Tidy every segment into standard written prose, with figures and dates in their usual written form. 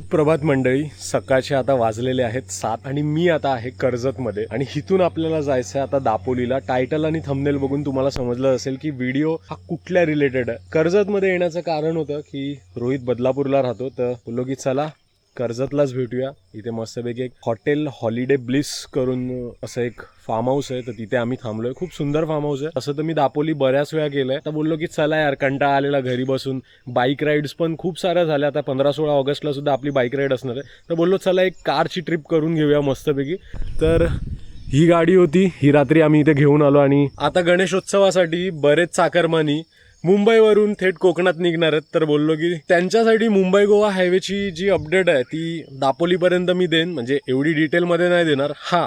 सुप्रभात मंडळी. सकाळचे आता वाजलेले आहेत 7 आणि मी आता आहे कर्जतमध्ये आणि इथून आपल्याला जायचं आहे आता दापोलीला. टायटल आणि थंबनेल बघून तुम्हाला समजलं असेल की व्हिडिओ हा कुठल्या रिलेटेड आहे. कर्जतमध्ये येण्याचं कारण होतं की रोहित बदलापूरला राहतो, तर बोललो की चला कर्जतलाच भेटूया. इथे मस्तपैकी एक हॉटेल हॉलिडे ब्लिस करून असं एक फार्म हाऊस आहे, तर तिथे आम्ही थांबलोय. खूप सुंदर फार्म हाऊस आहे. असं तर मी दापोली बऱ्याच वेळा गेलंय. तर बोललो की चला यार, कंटाळा आलेला घरी बसून. बाईक राईड्स पण खूप साऱ्या झाल्या. आता 15-16 ऑगस्टला सुद्धा आपली बाईक राईड असणार आहे. तर बोललो चला एक कारची ट्रिप करून घेऊया मस्तपैकी. तर ही गाडी होती, ही रात्री आम्ही इथे घेऊन आलो आणि आता गणेशोत्सवासाठी बरेच चाकरमानी मुंबईवरून थेट कोकणात निघणार आहेत. तर बोललो की त्यांच्यासाठी मुंबई गोवा हायवेची जी अपडेट आहे ती दापोलीपर्यंत मी देईन, म्हणजे एवढी डिटेलमध्ये नाही देणार. हा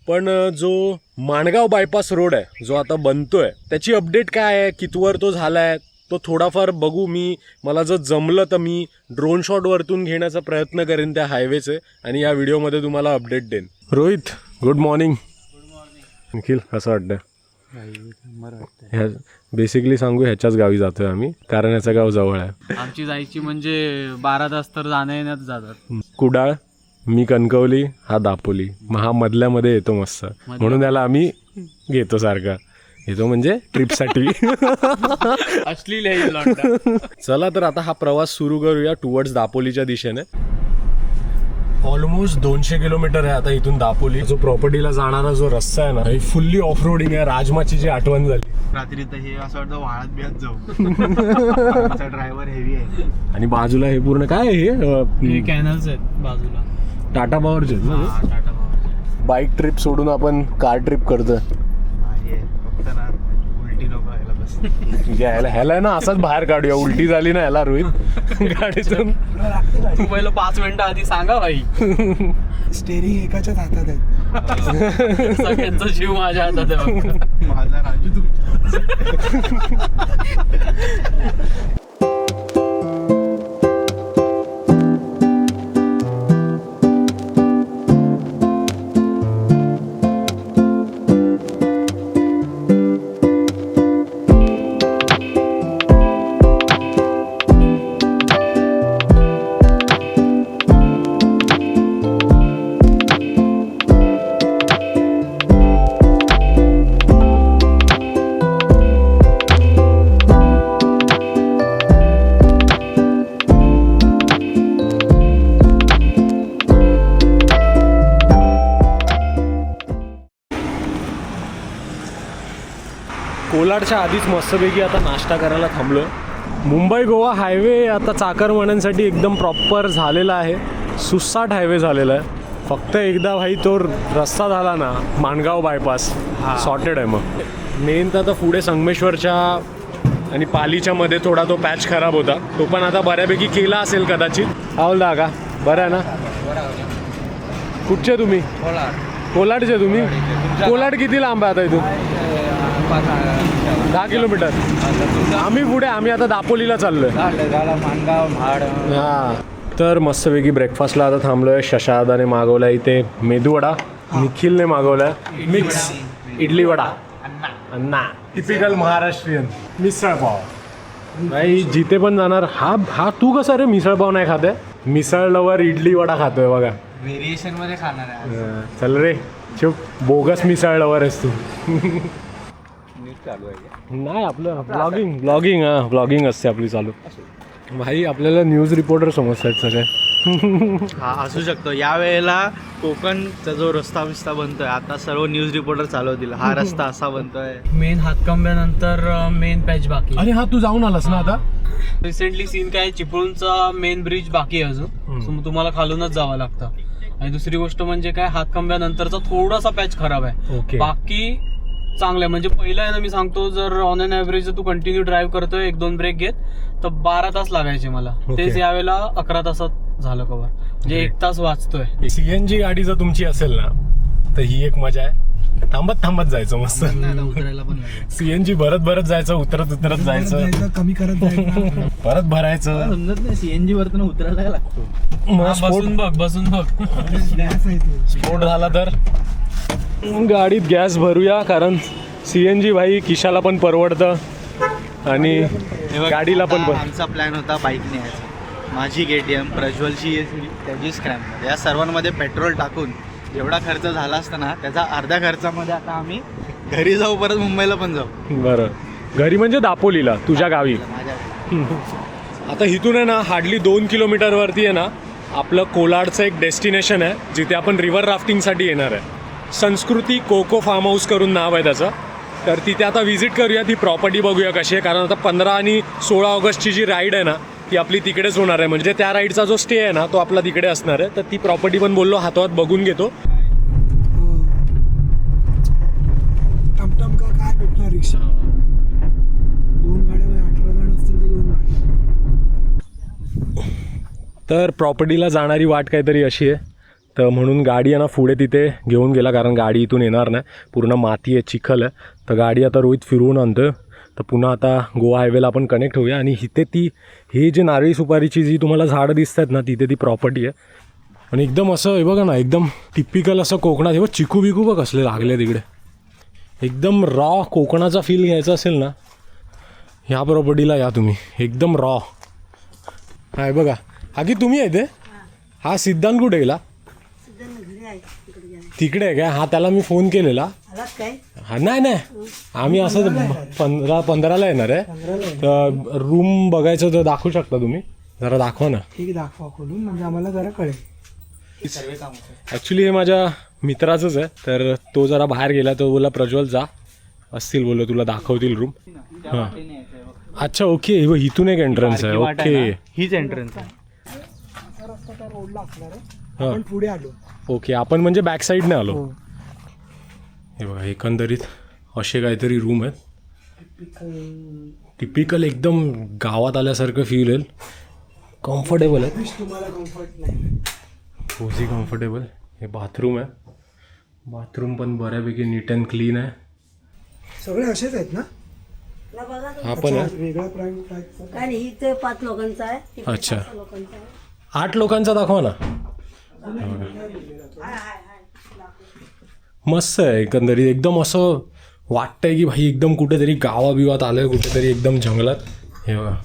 पण जो माणगाव बायपास रोड आहे जो आता बनतोय त्याची अपडेट काय आहे, कितवर तो झाला आहे, तो थोडाफार बघू. मला जर जमलं तर मी ड्रोन शॉट वरतून घेण्याचा प्रयत्न करेन त्या हायवेचे आणि या व्हिडिओमध्ये तुम्हाला अपडेट देईन. Rohit, good morning. निखिल, कसं वाटतं? ह्या बेसिकली सांगू, ह्याच्याच गावी जातोय आम्ही, कारण ह्याचं गाव जवळ आहे. आमची जायची म्हणजे 12 तास तर जाण्या येण्यात जातात. कुडाळ, मी कणकवली, हा दापोली, मग हा मधल्यामध्ये येतो मस्त, म्हणून त्याला आम्ही घेतो सारखा. येतो म्हणजे ट्रिपसाठी. अश्लील आहे. चला तर आता हा प्रवास सुरू करूया टुवर्ड्स दापोलीच्या दिशेने. ऑलमोस्ट 200 किलोमीटर आहे आता इथून दापोली. जो प्रॉपर्टीला जाणारा जो रस्ता आहे ना, फुल्ली ऑफ रोडिंग आहे. राजमाची जी आठवण झाली रात्री तर हे असं वाटतं वाळत बिळत जाऊ. ड्रायव्हर हेवी आहे. आणि बाजूला हे पूर्ण काय आहे, हे कॅनल्स आहेत बाजूला, टाटा पॉवरचे आहेत ना. टाटा पॉवर. बाईक ट्रिप सोडून आपण कार ट्रिप करतोय. फक्त ना उलटी नको व्हायला बस. ह्याला ना असंच बाहेर काढूया. उलटी झाली ना ह्याला रोहित गाडीतून. तू पहिलं 5 मिनिटं आधी सांगा भाई. स्टेरिंग एकाच्याच हातात आहे. सगळ्यांचा जीव माझ्या हातात आहे. माझा राजू कोलाडच्या आधीच मस्तपैकी आता नाश्ता करायला थांबलो. मुंबई गोवा हायवे आता चाकरमान्यांसाठी एकदम प्रॉपर झालेला आहे. सुसाट हायवे झालेला आहे. फक्त एकदा भाई तो रस्ता झाला ना, माणगाव बायपास, सॉर्टेड आहे. मग मेन तर आता पुढे संगमेश्वरच्या आणि पालीच्या मध्ये थोडा तो पॅच खराब होता, तो पण आता बऱ्यापैकी केला असेल कदाचित. आवला का बरं आहे ना. कुठचे तुम्ही? कोलाडचे तुम्ही? कोलाड किती लांब आहे आता इथून? 10 किलोमीटर. आम्ही आता दापोलीला चाललोय. हा, तर मस्तपैकी ब्रेकफास्टला आता थांबलोय. शशादाने मागवलाय इथे मेदूवडा, निखिलने मागवलाय मिक्स इडली वडा, अन्ना टिपिकल महाराष्ट्रीयन मिसळ पाव. नाही जिथे पण जाणार हा तू कसा रे मिसळ पाव नाही खाते? मिसळ लवर इडली वडा खातोय बघा. व्हेरिएशन मध्ये खाणार आहे. चल रे चुप, बोगस मिसळ लवर आहेस तू. नाही आपलं ब्लॉगिंग ब्लॉगिंग असते आपली चालू. भाई आपल्याला न्यूज रिपोर्टर समजतात सगळे. हा असू शकतो. या वेळेला कोकणचा जो रस्ता बनतोय, आता सर्व न्यूज रिपोर्टर चालवतील. हा रस्ता असा बनतोय. मेन हातकंब्यानंतर मेन पॅच बाकी. अरे हा तू जाऊन आलास ना आता? रिसेंटली सीन काय, चिपळूणचा मेन ब्रिज बाकी आहे अजून. तुम्हाला खालूनच जावं लागतं. आणि दुसरी गोष्ट म्हणजे काय, हातकंब्यानंतरचा थोडासा पॅच खराब आहे. ओके. बाकी चांगलं आहे. म्हणजे पहिलं आहे ना, मी सांगतो, जर ऑन अन ॲव्हरेज तू कंटिन्यू ड्राईव्ह करतोय 1-2 ब्रेक घेत, तर 12 तास लागायचे मला. तेच यावेळेला 11 तासात झालं कव्हर. म्हणजे 1 तास वाचतोय. सीएनजी गाडी जर तुमची असेल ना, तर ही एक मजा आहे. थांबत जायचं मस्त. उतरायला पण सीएनजी भरत जायचं, उतरत जायचं, कमी करत जायचं, परत भरायचं. समजत नाही. सीएनजी वरतून उतरायला लागतो. बसून बघ. स्फोट झाला तर गाडीत गॅस भरूया, कारण सीएनजी भाई खिशाला पण परवडतं आणि गाडीला पण. आमचा प्लॅन होता बाईकने यायचा. माझी KTM, प्रज्वलची ESV, त्याची स्क्रॅममध्ये, या सर्वांमध्ये पेट्रोल टाकून जेवढा खर्च झाला असता ना त्याचा अर्ध्या खर्चामध्ये आता आम्ही घरी जाऊ, परत मुंबईला पण जाऊ. बरं, घरी म्हणजे दापोलीला, तुझ्या गावी. माझ्या आता इथून आहे ना हार्डली 2 किलोमीटरवरती आहे ना आपलं कोलाडचं एक डेस्टिनेशन आहे, जिथे आपण रिव्हर राफ्टिंगसाठी येणार आहे. संस्कृती कोको फार्म हाऊस करून नाव आहे त्याचं. तर तिथे आता व्हिजिट करूया, ती प्रॉपर्टी बघूया कशी आहे, कारण आता 15 आणि 16 ऑगस्टची जी राईड आहे ना ती आपली तिकडेच होणार आहे. म्हणजे त्या राईडचा जो स्टे आहे ना तो आपला तिकडे असणार आहे. तर ती प्रॉपर्टी पण बोललो हातोहात बघून घेतो. टमटम का काय भेटणार रिक्षा, 2 गाड्या 18 जण असतील तर 2 गाड्या. तर प्रॉपर्टीला जाणारी वाट काहीतरी अशी आहे, तर म्हणून गाडी आहे ना पुढे तिथे घेऊन गेला, कारण गाडी इथून येणार नाही, पूर्ण माती आहे, चिखल आहे. तर गाडी आता रोहित फिरवून आणतो. तर पुन्हा आता गोवा हायवेला आपण कनेक्ट होऊया. आणि इथे ती हे जे नारळी सुपारीची जी तुम्हाला झाडं दिसत आहेत ना तिथे ती प्रॉपर्टी आहे. आणि एकदम असं हे बघा ना, एकदम टिपिकल असं कोकणात हे बघ, चिकू बिकू बघ असले लागले तिकडे. एकदम रॉ कोकणाचा फील घ्यायचा असेल ना ह्या प्रॉपर्टीला या तुम्ही, एकदम रॉ. हाय बघा, हा की तुम्ही आहे ते, हा सिद्धांत कुठे गेला? तिकडे आहे काय? हा त्याला मी फोन केलेला. हा नाही आम्ही असं 15ला येणार आहे. तर रूम बघायचं तर दाखवू शकता तुम्ही, जरा दाखवा ना. ठीक दाखवा खोलून, म्हणजे आम्हाला जरा कळेल. ॲक्च्युली हे माझ्या मित्राचंच आहे, तर तो जरा बाहेर गेला, तो बोला प्रज्वल जा, असतील बोललो तुला दाखवतील रूम. हां अच्छा ओके, इथून एक एंट्रन्स आहे. ओके हीच एंट्रन्स आहे. रस्ता त्या रोडला असणार आहे, हां आपण पुढे आलो. ओके, आपण म्हणजे बॅक साईडने आलो. हो. हे बघा एकंदरीत असे काहीतरी रूम आहेत. टिपिकल एकदम गावात आल्यासारखं फील येईल. कम्फर्टेबल आहे, तुम्हाला कम्फर्ट नाही. Cosy comfortable. हे बाथरूम आहे, बाथरूम पण बऱ्यापैकी नीट अँड क्लीन आहे. सगळे असेच आहेत ना? हा पण आहे. वेगळा प्राइस काय नाही, इथे 5 लोकांचा आहे, तिकडे अच्छा. 6 लोकांचा आहे. 8 लोकांचा दाखवा ना. मस्त आहे एकंदरीत, एकदम असं वाटतंय की भाई एकदम कुठेतरी गावाबिवात आलंय, कुठेतरी एकदम जंगलात. हे बघा,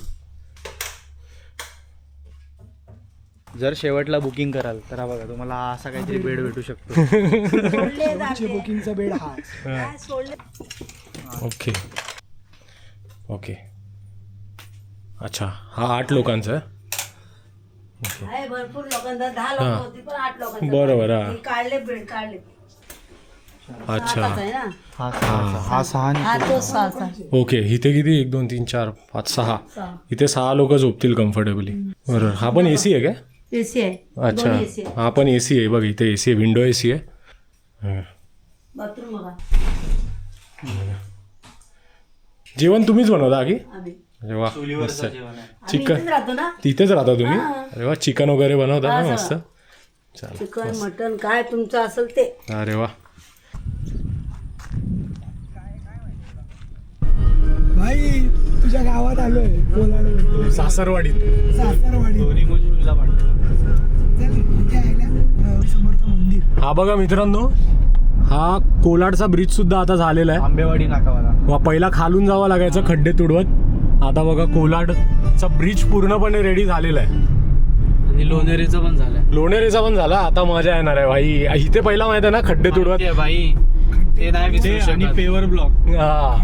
जर शेवटला बुकिंग कराल तर हा बघा तुम्हाला असा काहीतरी बेड भेटू शकतो. सोडले जाते. बुकिंगचा बेड हा. काय सोडले? ओके ओके अच्छा, हा 8 लोकांचा आहे. आहे भरपूर लोकांचा, 10 लोक होती पण 8 लोकांचा. बरोबर, हा. हे काढले बेड काढले. अच्छा आहे ना, हा 6 हा तो 6चा. ओके, इथे किती 1 2 3 4 5 6, इथे 6 लोक झोपतील कम्फर्टेबली. बरोबर, हा पण AC आहे काय? एसी आहे. अच्छा, दोन्ही AC आहे. हा पण AC आहे बघ, इथे AC आहे, विंडो AC आहे. बाथरूम बघा. जेवण तुम्हीच बनवता आगी? आम्ही अरे वा, मस्त आहे. आम्ही चिकन इथेच राहतो ना. तिथेच राहता तुम्ही? अरे वा, चिकन वगैरे बनवता हा, ना मस्त. चला, चिकन मटन काय तुमचं असेल ते. अरे वा. भाई तुझ्या गावात आलोय, कोलाड सासरवाडीत. सासरवाडी. चल, इथे आहे ना, समर्थ मंदिर. हा बघा मित्रांनो, हा कोलाडचा ब्रिज सुद्धा आता झालेला आहे. आंबेवाडी नाकावाला. पहिला खालून जावं लागायचं खड्डे तुडवत, आता बघा कोलाडचा ब्रिज पूर्णपणे रेडी झालेला आहे. आणि लोणेरेचा पण झालाय. लोणेरेचा पण झाला, आता मजा येणार आहे भाई. इथे पहिला माहिती आहे ना खड्डे तुडवत. माहिती आहे भाई, ते नाही विसरू आणि शकत. Paver block.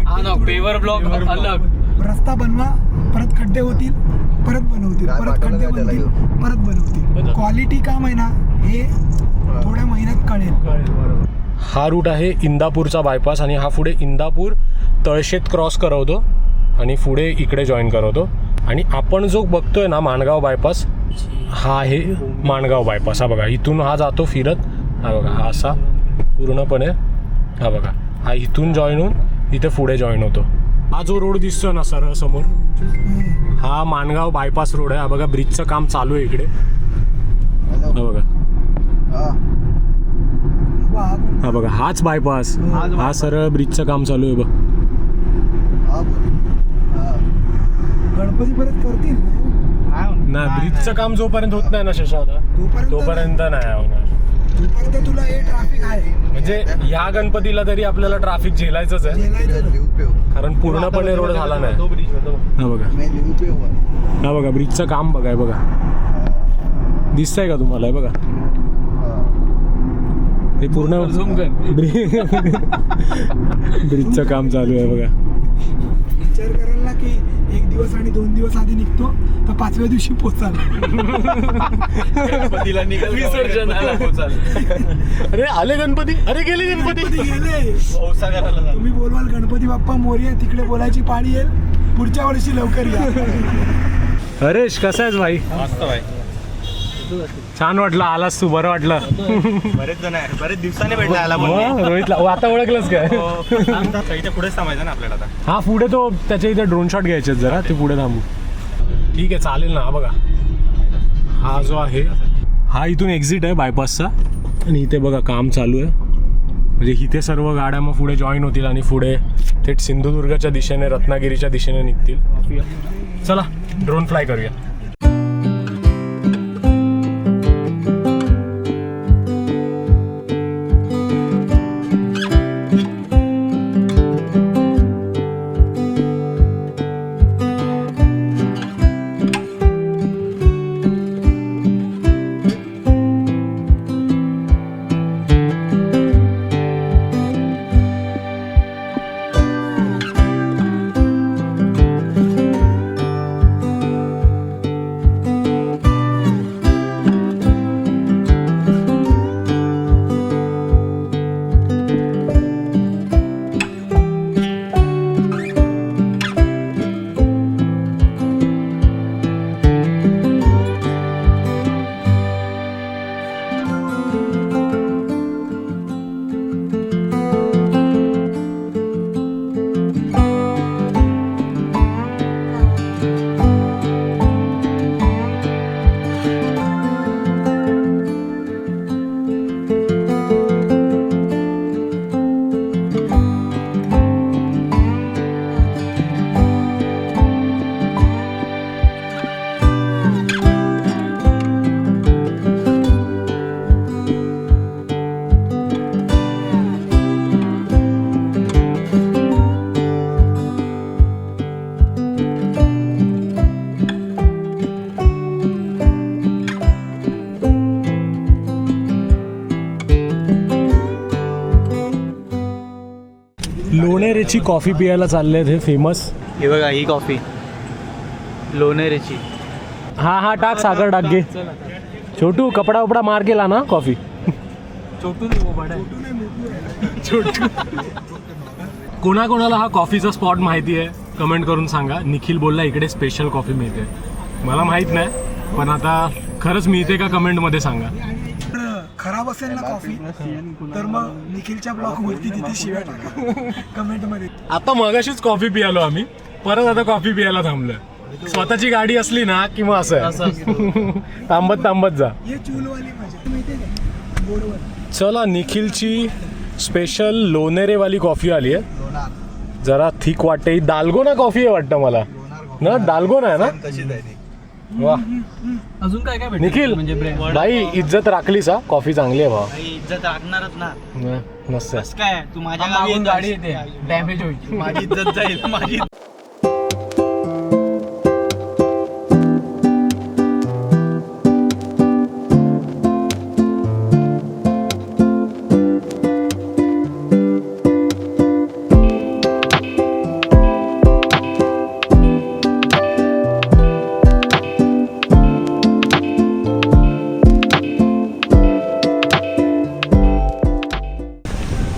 हा ना, पेवर ब्लॉक अलग. रस्ता बनवा, परत खड्डे होतील, परत बनवतील, परत खड्डे बनतील, परत बनवतील. क्वालिटी काम आहे ना, हे थोड्या महिन्यात कळेल. हा रूट आहे इंदापूरचा बायपास, आणि हा पुढे इंदापूर तळशेत क्रॉस करवतो आणि पुढे इकडे जॉईन करवतो. आणि आपण जो बघतोय ना माणगाव बायपास, हा आहे माणगाव बायपास. हा बघा, इथून हा जातो फिरत, हा बघा हा असा पूर्णपणे, हा बघा हा इथून जॉईन होऊन इथे पुढे जॉईन होतो. हा जो रोड दिसतोय ना सर समोर, हा माणगाव बायपास रोड आहे. हा बघा ब्रिजचं काम चालू आहे इकडे, हा बघा, हा बघा हाच बायपास, हा सरळ ब्रिजचं काम चालू आहे बघ. गणपती परत करतील नाही, ब्रिजचं काम जोपर्यंत होत नाही ना शशादा, तोपर्यंत नाही होणार. तोपर्यंत तुला हे ट्रॅफिक आहे म्हणजे ह्या गणपतीला तरी आपल्याला ट्रॅफिक झेलायचंच आहे, झेलायचं. कारण पूर्णपणे रोड झाला नाही. हा बघा, हा बघा ब्रिजचं काम बघाय बघा, दिसतंय का तुम्हाला? हे बघा हे पूर्ण ब्रिजचं काम चालू आहे बघा. विचार करायला ना की 1 दिवस आणि 2 दिवस आधी निघतो तर 5व्या दिवशी पोचाल. अरे आले गणपती, अरे गेले गणपती. गेले. तुम्ही बोलवाल गणपती बाप्पा मोरया, तिकडे बोलायची पाळी येईल. पुढच्या वर्षी लवकर या. हरेश कसा आहेस भाई? मस्त भाई, छान वाटलं, आलास तू, बरं वाटलं. बरेच जण आहे, बरेच दिवसाने भेटला आला. रोहितला आता ओळखलंच काय? इथे पुढेच थांबायचं ना आपल्याला आता. हा पुढे तो त्याच्या इथे ड्रोन शॉट घ्यायचे जरा, ते पुढे थांबू. ठीक आहे चालेल ना. हा बघा, हा जो आहे हा इथून एक्झिट आहे बायपासचा, आणि इथे बघा काम चालू आहे. म्हणजे इथे सर्व गाड्या मग पुढे जॉईन होतील आणि पुढे थेट सिंधुदुर्गच्या दिशेने, रत्नागिरीच्या दिशेने निघतील. चला ड्रोन फ्लाय करूया. लोणेरेची कॉफी पियायला चालले आहेत, हे फेमस. हे बघा ही कॉफी लोणेरेची. हा हा टाक, सागर टाक घे. छोटू कपडा वपडा मार केला ना कॉफी. कोणाकोणाला हा कॉफीचा स्पॉट माहिती आहे कमेंट करून सांगा. निखिल बोलला इकडे स्पेशल कॉफी मिळते, मला माहित नाही, पण आता खरंच मिळते का कमेंटमध्ये सांगा. खराब असेल ना कॉफी तर मग निखिलच्या ब्लॉग वरती तिथे शिव्या टाका कमेंट मध्ये. आता मगाशीच कॉफी पियालो आम्ही, परत आता कॉफी पियायला थांबलोय. स्वतःची गाडी असली ना की मग असं आहे, थांबत थांबत जा. हे चूलवाली मजा माहितीये का, गोडवर. चला निखिलची स्पेशल लोणेरेवाली कॉफी आली आहे, जरा थिक वाटते. ही दालगोना कॉफी आहे वाटतं मला ना, दालगोना आहे ना. तशीच आहे ती. वा अजून काय काय भेटतं निखिल, म्हणजे ब्रँड? भाई इज्जत राखलीस हा, कॉफी चांगली आहे भाऊ. भाई इज्जत राखणारच ना. मस्त आहे. बस काय तू माझ्या मागून गाडी येतेस. येते, डॅमेज होईल. माझी इज्जत जाईल. माझी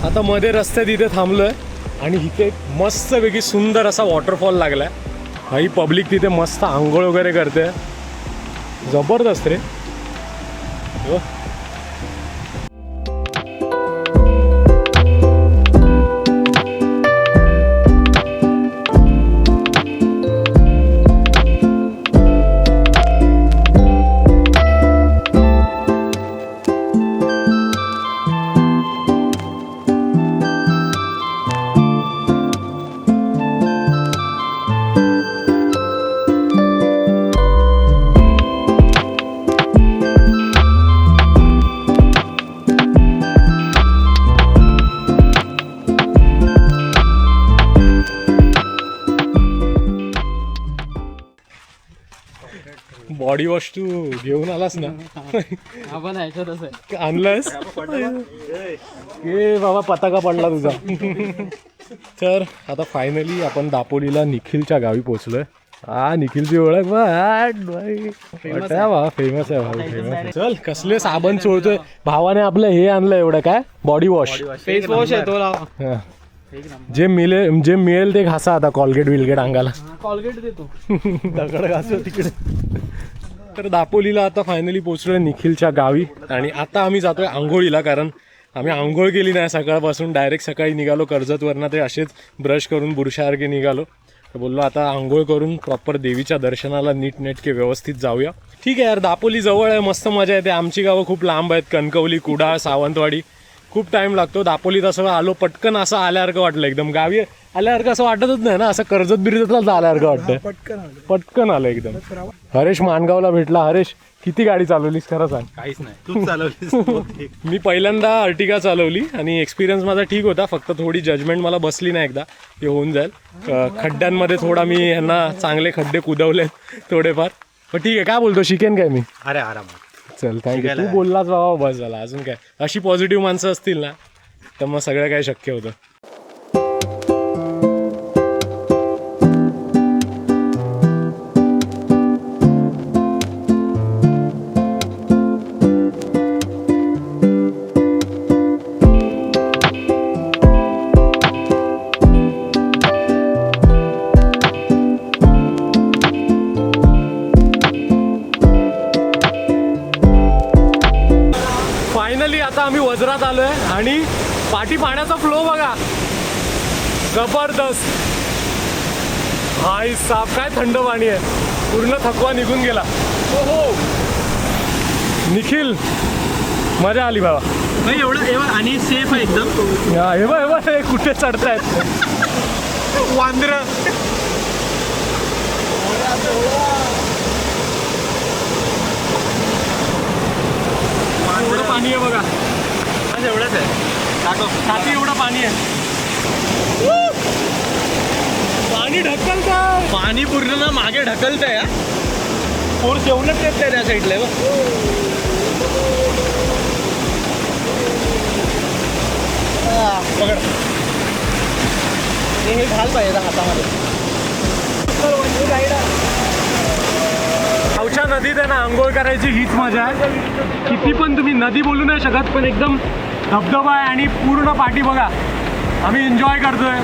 आता मध्ये रस्त्यात इथे थांबलोय आणि इथे मस्त वेगळी सुंदर असा वॉटरफॉल लागलाय. ही पब्लिक तिथे मस्त आंघोळ वगैरे करते, जबरदस्त रे. हो. बॉडी वॉश तू घेऊन आलास ना? आपण ह्याच्यातच आहे. आणलंस ए बाबा, पताका पडला तुझा. तर आता फायनली आपण दापोलीला निखिलच्या गावी पोहोचलोय. हा, निखिलची ओळख फेमस आहे भाऊ, फेमस आहे. चल, कसले साबण चोळतोय भावाने आपलं. हे आणलं एवढं काय, बॉडी वॉश, फेस वॉश आहे तो लावा. जे मिळेल ते घासा आता. कॉलगेट विलगेट अंगाला कॉलगेट देतो. दगड घासो तिकडे. तर दापोलीला आता फायनली पोहोचलोय निखिलच्या गावी. आणि आता आम्ही जातोय आंघोळीला, कारण आम्ही आंघोळ केली नाही सकाळपासून. डायरेक्ट सकाळी निघालो कर्जतवरनं. ते असेच ब्रश करून बुरशासारखे निघालो. तर बोललो आता आंघोळ करून प्रॉपर देवीच्या दर्शनाला नीटनेटके व्यवस्थित जाऊया. ठीक आहे यार, दापोली जवळ आहे, मस्त मजा येते. आमची गावं खूप लांब आहेत, कणकवली, कुडाळ, सावंतवाडी. खूप टाइम लागतो. दापोलीत असं आलो पटकन, असं आल्यासारखं वाटलं. एकदम गावी आल्यासारखं असं वाटतच नाही ना, असं कर्जत बिर्जतला आल्यासारखं वाटतं. पटकन आलं एकदम. हरेश माणगावला भेटला. हरेश, किती गाडी चालवलीस खरं सांग? काहीच नाही, तूच चालवलीस. मी पहिल्यांदा अर्टिगा चालवली आणि एक्सपिरियन्स माझा ठीक होता. फक्त थोडी जजमेंट मला बसली नाही. एकदा ते होऊन जाईल. खड्ड्यांमध्ये थोडा मी यांना चांगले खड्डे कुदवलेत थोडेफार. पण ठीक आहे, काय बोलतो, शिकेन काय मी? अरे आरामात. चल, थँक्यू. तू बोललाच बाबा, बस झाला. अजून काय, अशी पॉझिटिव्ह माणसं असतील ना तर मग सगळं काय शक्य होतं. फायनली आता आम्ही वज्रात आलोय आणि पाठी पाण्याचा फ्लो बघा, जबरदस्त. हाय साप, काय थंड पाणी आहे. पूर्ण थकवा निघून गेला. हो निखिल, मजा आली बाबा. एवढं आणि सेफ आहे एकदम. हे बघ हे कुठे चढतायत वांद्र. एवढं पाणी आहे बघा. एवढंच आहे, छाती एवढं पाणी आहे. पाणी ढकलतंय. पाणी पूर्ण ना मागे ढकलतंय. फोर्स येऊनच येत नाही त्या साईडला. पकड, हे घाल पाहिजे हातामध्ये. गावच्या नदीत आहे ना आंघोळ करायची हीच मजा आहे. किती पण तुम्ही नदी बोलू नाही शकत, पण एकदम धबधबा आहे आणि पूर्ण पाठी बघा. आम्ही एन्जॉय करतोय.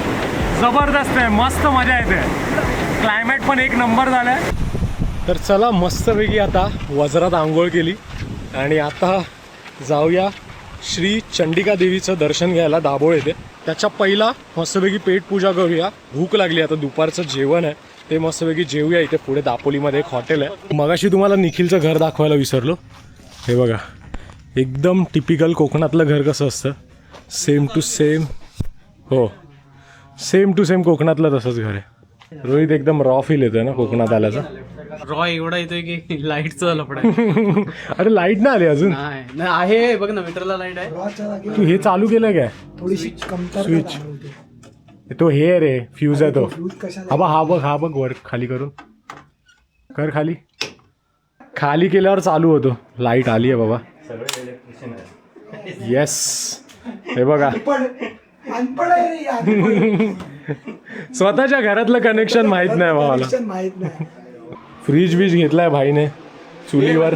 जबरदस्त आहे, मस्त मजा येते. क्लायमेट पण एक नंबर झालाय. तर चला, मस्तपैकी आता वज्रात आंघोळ केली आणि आता जाऊया श्री चंडिका देवीचं दर्शन घ्यायला दाभोळ येते. त्याच्या पहिला मस्तपैकी पेट पूजा करूया. भूक लागली, आता दुपारचं जेवण आहे ते मस्तपैकी जेवूया. इथे पुढे दापोलीमध्ये एक हॉटेल आहे. मगाशी तुम्हाला निखिलचं घर दाखवायला विसरलो. हे बघा, एकदम टिपिकल कोकणातलं घर कसं असतं, सेम टू सेम. हो, सेम टू सेम कोकणातलं तसंच घर आहे. रोहित, एकदम रॉ फील येतोय ना कोकणात आल्याचा. रॉ एवढा येतोय की लाईटचं लफड. अरे लाईट नाही आली अजून. नाही आहे, बघ ना मीटरला लाईट आहे. तू हे चालू केलं काय? थोडीशी कमतरता स्विच. जाणवते. तो हे रे, फ्यूज आहे तो. फ्यूज कशाला? हा बघ वर खाली करून कर. खाली केल्यावर चालू होतो. लाईट आली आहे बाबा. येस, हे बघा. अनपढ आहे रे, अनपढ. स्वतःच्या घरातलं कनेक्शन माहित नाही भावाला. Connection माहित नाही. फ्रीज बीज घेतलाय भाईने चुलीवर.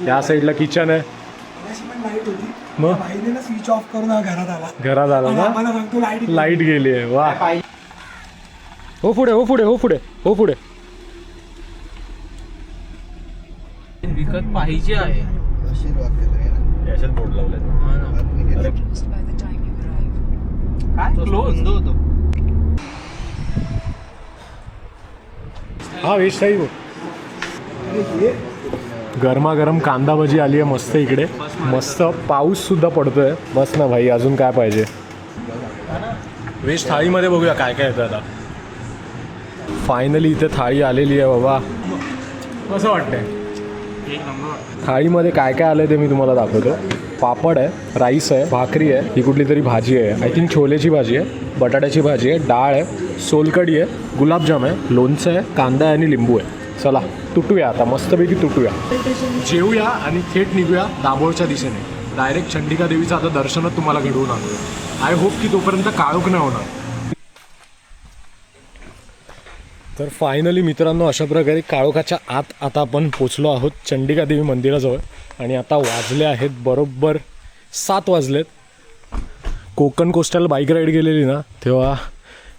या साईडला किचन आहे. अशी पण लाईट होती, मग बाईने स्विच ऑफ करून हा घरात आला. घरात आला आणि ना, आम्हाला सांगतो लाईट लाईट गेली आहे. वा. हो पुढे. विकत पाहिजे आहे. याच्यात बोर्ड लावलाय. काय क्लोज होतो. हा वेश साई हो. गरमागरम कांदा भजी आली आहे मस्त इकडे. मस्त पाऊस सुद्धा पडतोय. बस ना भाई, अजून काय पाहिजे. वेज थाळीमध्ये बघूया काय काय येतं आता. फायनली इथे थाळी आलेली आहे बाबा. कसं वाटतंय? थाळीमध्ये काय काय आलंय ते मी तुम्हाला दाखवतो. पापड आहे, राईस आहे, भाकरी आहे, ही कुठली तरी भाजी आहे, आय थिंक छोलेची भाजी आहे, बटाट्याची भाजी आहे, डाळ आहे, सोलकढी आहे, गुलाबजाम आहे, लोणचं आहे, कांदा आहे आणि लिंबू आहे. चला तुटूया आता, मस्तपैकी तुटूया, जेवूया आणि थेट निघूया दाभोळच्या दिशेने. डायरेक्ट चंडिका देवीचं आता दर्शनच तुम्हाला घडवून आणूया. आय होप की तोपर्यंत काळोख नाही होणार. तर फायनली मित्रांनो, अशा प्रकारे काळोखाच्या आत आता आपण पोचलो आहोत चंडिका देवी मंदिराजवळ. आणि आता वाजले आहेत बरोबर 7 वाजलेत. कोकण कोस्टल बाईक राईड गेलेली ना, तेव्हा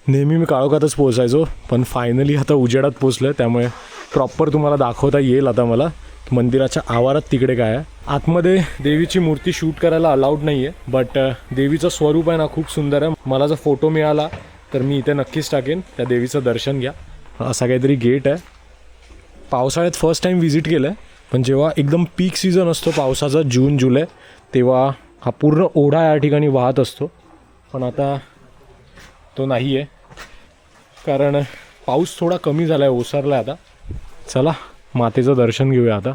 नेहमी मी काळोखातच पोचायचो, पण फायनली आता उजेडात पोचलो आहे. त्यामुळे प्रॉपर तुम्हाला दाखवता येईल आता मला मंदिराच्या आवारात तिकडे काय आहे. आतमध्ये देवीची मूर्ती शूट करायला अलाउड नाही आहे, बट देवीचं स्वरूप आहे ना खूप सुंदर आहे. मला जर फोटो मिळाला तर मी इथे नक्कीच टाकेन. त्या देवीचं दर्शन घ्या. असा काहीतरी गेट आहे. पावसाळ्यात फर्स्ट टाईम व्हिजिट केलं आहे, पण जेव्हा एकदम पीक सीझन असतो पावसाचा, जून जुलै, तेव्हा हा पूर्ण ओढा या ठिकाणी वाहत असतो. पण आता तो नाही आहे, कारण पाऊस थोडा कमी झाला आहे, ओसरला आहे आता. चला मातेचं दर्शन घेऊया आता.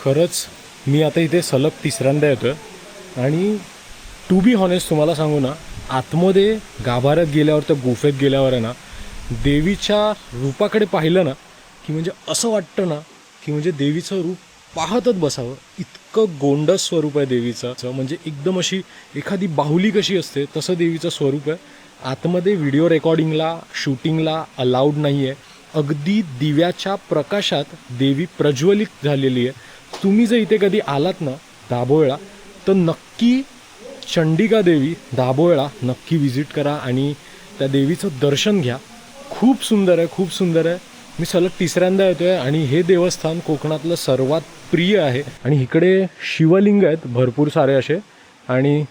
खरंच मी आता इथे सलग तिसऱ्यांदा येतो आहे. आणि टू बी हॉनेस्ट तुम्हाला सांगू ना, आतमध्ये गाभाऱ्यात गेल्यावर, त्या गुफेत गेल्यावर आहे ना, देवीच्या रूपाकडे पाहिलं ना की म्हणजे असं वाटतं ना की म्हणजे देवीचं रूप पाहतच बसावं. इतकं गोंडस स्वरूप आहे देवीचं, म्हणजे एकदम अशी एखादी बाहुली कशी असते तसं देवीचं स्वरूप आहे. आतमध्ये व्हिडिओ रेकॉर्डिंगला, शूटिंगला अलाउड नाही आहे. अगदी दिव्याच्या प्रकाशात देवी प्रज्वलित झालेली आहे. तुम्ही जर इथे कधी आलात ना दाभोळला, तर नक्की चंडिका देवी दाभोळला नक्की व्हिजिट करा आणि त्या देवीचं दर्शन घ्या. खूप सुंदर आहे, खूप सुंदर आहे. मी सलग तिसऱ्यांदा येतो आहे आणि हे देवस्थान कोकणातलं सर्वात प्रिय आहे. आणि इकडे शिवलिंग आहेत भरपूर सारे असे, आणि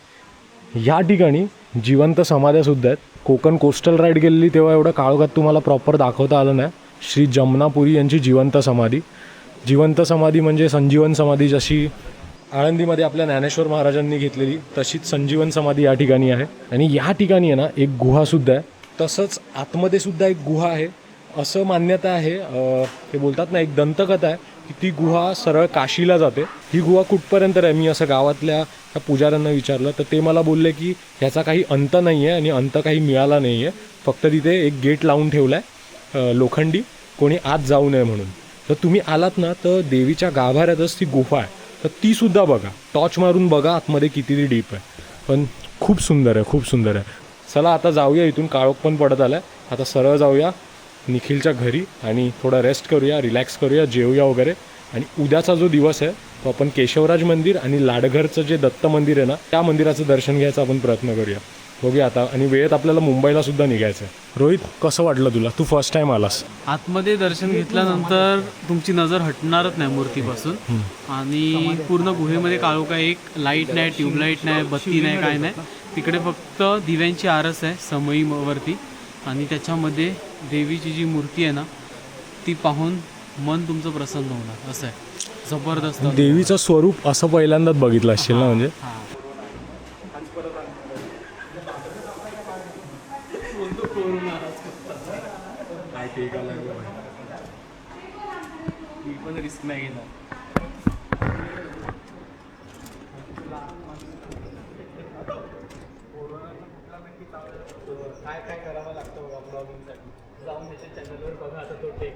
ह्या ठिकाणी जिवंत समाध्यासुद्धा आहेत. कोकण कोस्टल राईड गेलेली तेव्हा एवढं काळोखात तुम्हाला प्रॉपर दाखवता आलं नाही. श्री जमनापुरी यांची जिवंत समाधी. जिवंत समाधी म्हणजे संजीवन समाधी, जशी आळंदीमध्ये आपल्या ज्ञानेश्वर महाराजांनी घेतलेली, तशीच संजीवन समाधी या ठिकाणी आहे. आणि या ठिकाणी आहे ना एक गुहासुद्धा आहे. तसंच आतमध्ये सुद्धा एक गुहा आहे असं मान्यता आहे. ते बोलतात ना, एक दंतकथा आहे की ती गुहा सरळ काशीला जाते. ही गुहा कुठपर्यंत आहे, मी असं गावातल्या त्या पुजाऱ्यांना विचारलं तर ते मला बोलले की ह्याचा काही अंत नाही आहे आणि अंत काही मिळाला नाही आहे. फक्त तिथे एक गेट लावून ठेवला आहे लोखंडी, कोणी आत जाऊ नये म्हणून. तर तुम्ही आलात ना तर देवीच्या गाभाऱ्यातच ती गुफा आहे, तर तीसुद्धा बघा, टॉर्च मारून बघा आतमध्ये किती डीप आहे. पण खूप सुंदर आहे, खूप सुंदर आहे. चला आता जाऊया, इथून काळोख पण पडत आला आहे. आता सरळ जाऊया निखिलच्या घरी आणि थोडा रेस्ट करूया, रिलॅक्स करूया, जेवूया वगैरे. आणि उद्याचा जो दिवस आहे तो आपण केशवराज मंदिर आणि लाडघरचं जे दत्त मंदिर आहे ना, त्या मंदिराचं दर्शन घ्यायचा आपण प्रयत्न करूया. बघूया आता. आणि वेळेत आपल्याला मुंबईला सुद्धा निघायचं आहे. रोहित, कसं वाटलं तुला? तू फर्स्ट टाइम आलास. आतमध्ये दर्शन घेतल्यानंतर तुमची नजर हटणारच नाही मूर्तीपासून. आणि पूर्ण गुहेमध्ये काळोख आहे. एक लाईट नाही, ट्यूबलाईट नाही, बत्ती नाही, काय नाही. तिकडे फक्त दिव्यांची आरस आहे समईवरती. आणि त्याच्यामध्ये देवीची जी मूर्ती आहे ना, ती पाहून मन तुमचं प्रसन्न होणार. असं आहे, जबरदस्त. देवीचं स्वरूप असं पहिल्यांदाच बघितलं असेल ना, म्हणजे पण रिस्क नाही घेणार. काय काय करावं लागतं बघा ब्लॉगिंगसाठी. जाऊन त्याच्या चॅनलवर बघा आता तो टेक.